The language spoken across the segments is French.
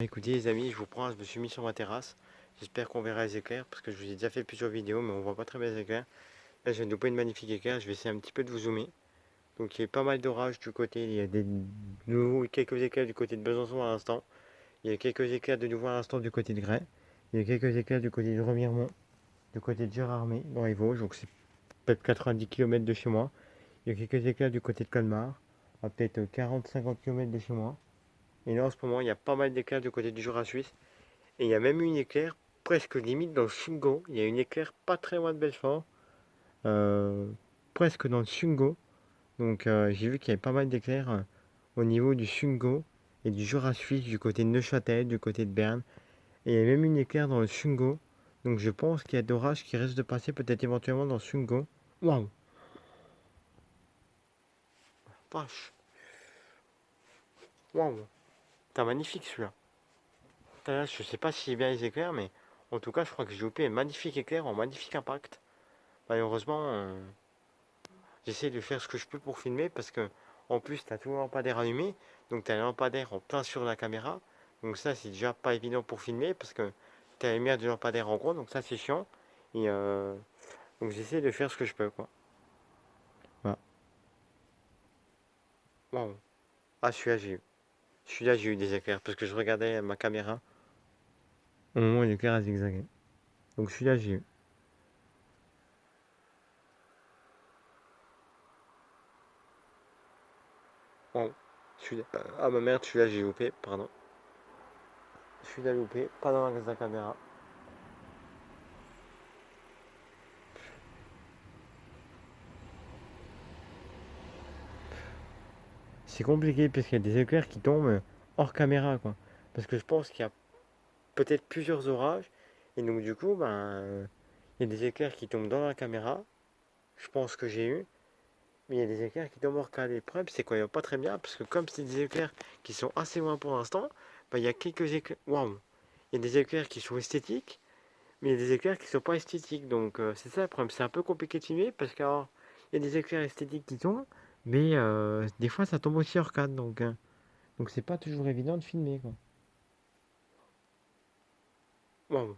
Écoutez les amis, je me suis mis sur ma terrasse. J'espère qu'on verra les éclairs parce que je vous ai déjà fait plusieurs vidéos mais on voit pas très bien les éclairs. Là je viens de louper une magnifique éclair, je vais essayer un petit peu de vous zoomer. Donc il y a eu pas mal d'orages du côté, il y a des nouveaux quelques éclairs du côté de Besançon à l'instant. Il y a quelques éclairs de nouveau à l'instant du côté de Grès. Il y a quelques éclairs du côté de Remiremont, du côté de Gérardmer, dans les Vosges, donc c'est peut-être 90 km de chez moi. Il y a quelques éclairs du côté de Colmar, à peut-être 40-50 km de chez moi. Et là en ce moment il y a pas mal d'éclairs du côté du Jura suisse. Et il y a même eu une éclair presque limite dans le Sungo. Il y a une éclair pas très loin de Belfort, euh, presque dans le Sungo. Donc j'ai vu qu'il y avait pas mal d'éclairs au niveau du Sungo et du Jura suisse, du côté de Neuchâtel, du côté de Berne. Et il y a même une éclair dans le Sungo. Donc je pense qu'il y a d'orages qui risquent de passer peut-être éventuellement dans le Sungo. Waouh, vache, waouh, t'as magnifique celui-là. Je sais pas si c'est bien les éclairs, mais en tout cas je crois que j'ai loupé un magnifique éclair en magnifique impact. Malheureusement, j'essaie de faire ce que je peux pour filmer parce que en plus tu as tout le lampadaire allumé, donc tu as le lampadaire en plein sur la caméra. Donc ça c'est déjà pas évident pour filmer parce que tu as la lumière du lampadaire en gros, donc ça c'est chiant. Et donc j'essaie de faire ce que je peux quoi. Voilà. Waouh. Ah celui-là j'ai eu. Celui-là j'ai eu des éclairs parce que je regardais ma caméra au moment où l'éclair a zigzagué. Donc celui-là j'ai eu. Waouh. Ah ma merde, celui-là j'ai loupé, pardon. Celui-là loupé, pas dans la caméra. C'est compliqué parce qu'il y a des éclairs qui tombent hors caméra quoi. Parce que je pense qu'il y a peut-être plusieurs orages. Et donc du coup, il y a des éclairs qui tombent dans la caméra. Je pense que j'ai eu. Mais il y a des éclairs qui tombent hors cadre. Le problème, c'est qu'on ne voit pas très bien. Parce que comme c'est des éclairs qui sont assez loin pour l'instant, il y a quelques éclairs. Waouh. Il y a des éclairs qui sont esthétiques. Mais il y a des éclairs qui ne sont pas esthétiques. Donc c'est ça le problème. C'est un peu compliqué de filmer. Parce qu'il y a des éclairs esthétiques qui tombent. Mais des fois, ça tombe aussi hors cadre. Donc c'est pas toujours évident de filmer quoi. Waouh.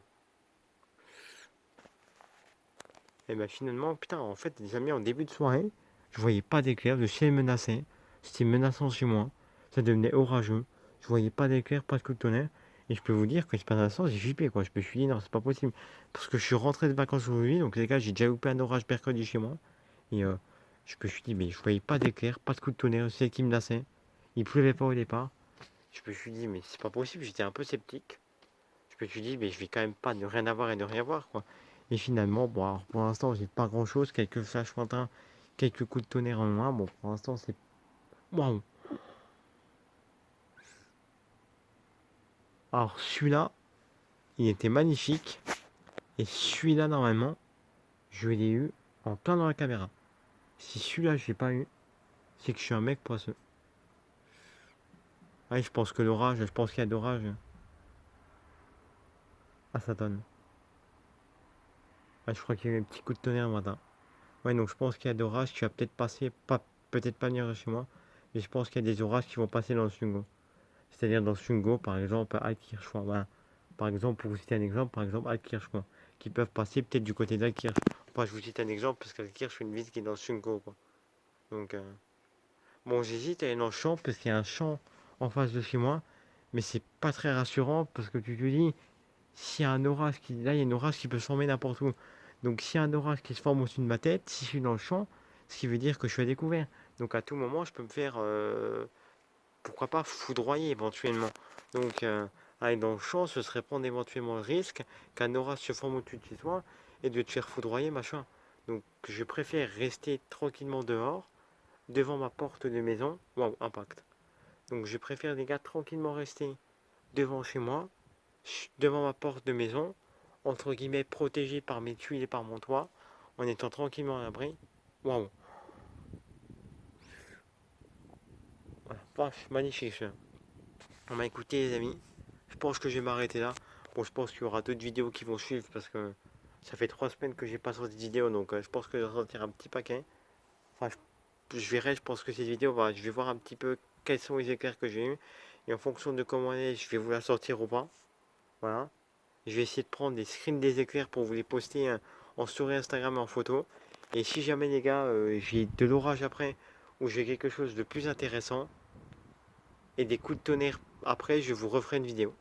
Et ben finalement, putain, en fait, les amis, en début de soirée, je voyais pas d'éclair, le ciel menaçait, c'était menaçant chez moi, ça devenait orageux, je voyais pas d'éclair, pas de coup de tonnerre, et je peux vous dire que c'est pas menaçant, j'ai flippé quoi, je me suis dit non, c'est pas possible, parce que je suis rentré de vacances aujourd'hui, donc les gars, j'ai déjà loupé un orage mercredi chez moi, et je me suis dit, mais je voyais pas d'éclair, pas de coup de tonnerre, le ciel qui menaçait, il pleuvait pas au départ, je me suis dit, mais c'est pas possible, j'étais un peu sceptique, je me suis dit, mais je vais quand même pas ne rien avoir et ne rien voir, quoi. Et finalement, bon, alors pour l'instant, j'ai pas grand chose, quelques flashs lointains, quelques coups de tonnerre en moins. Bon, pour l'instant, c'est. Waouh! Alors, celui-là, il était magnifique. Et celui-là, normalement, je l'ai eu en plein dans la caméra. Si celui-là, je l'ai pas eu, c'est que je suis un mec poisseux. Ouais, je pense que l'orage, je pense qu'il y a d'orage. Ah, ça donne. Ouais, je crois qu'il y a eu un petit coup de tonnerre le matin. Ouais, donc je pense qu'il y a d'orage qui va peut-être passer, pas, peut-être pas venir chez moi, mais je pense qu'il y a des orages qui vont passer dans le Sungo. C'est-à-dire dans Sungo, par exemple, Altkirch. Voilà. Par exemple, pour vous citer un exemple, par exemple, Altkirch, quoi, qui peuvent passer peut-être du côté d'Altkirch. Enfin, je vous cite un exemple parce qu'Altkirch, c'est une ville qui est dans le Sungo, quoi. Donc, bon, j'hésite à aller dans le champ parce qu'il y a un champ en face de chez moi, mais c'est pas très rassurant parce que tu te dis, s'il y a un orage qui. Là, il y a un orage qui peut se former n'importe où. Donc, s'il y a un orage qui se forme au-dessus de ma tête, si je suis dans le champ, ce qui veut dire que je suis à découvert. Donc, à tout moment, je peux me faire pourquoi pas foudroyer éventuellement. Donc, aller dans le champ, ce serait prendre éventuellement le risque qu'un orage se forme au-dessus de chez toi et de te faire foudroyer, machin. Donc, je préfère rester tranquillement dehors, devant ma porte de maison. Waouh, impact. Donc, je préfère, les gars, tranquillement rester devant chez moi, devant ma porte de maison, entre guillemets, protégé par mes tuiles et par mon toit, en étant tranquillement à l'abri. Waouh, voilà, vache, magnifique ça. On m'a écouté, les amis. Je pense que je vais m'arrêter là. Bon, je pense qu'il y aura d'autres vidéos qui vont suivre parce que ça fait 3 semaines que j'ai pas sorti de vidéo, donc je pense que je vais sortir un petit paquet. Enfin, je verrai, je pense que cette vidéo, je vais voir un petit peu quels sont les éclairs que j'ai eu Et en fonction de comment elle est, je vais vous la sortir ou pas. Voilà. Je vais essayer de prendre des screens des éclairs pour vous les poster en story Instagram et en photo. Et si jamais les gars, j'ai de l'orage après, ou j'ai quelque chose de plus intéressant, et des coups de tonnerre après, je vous referai une vidéo.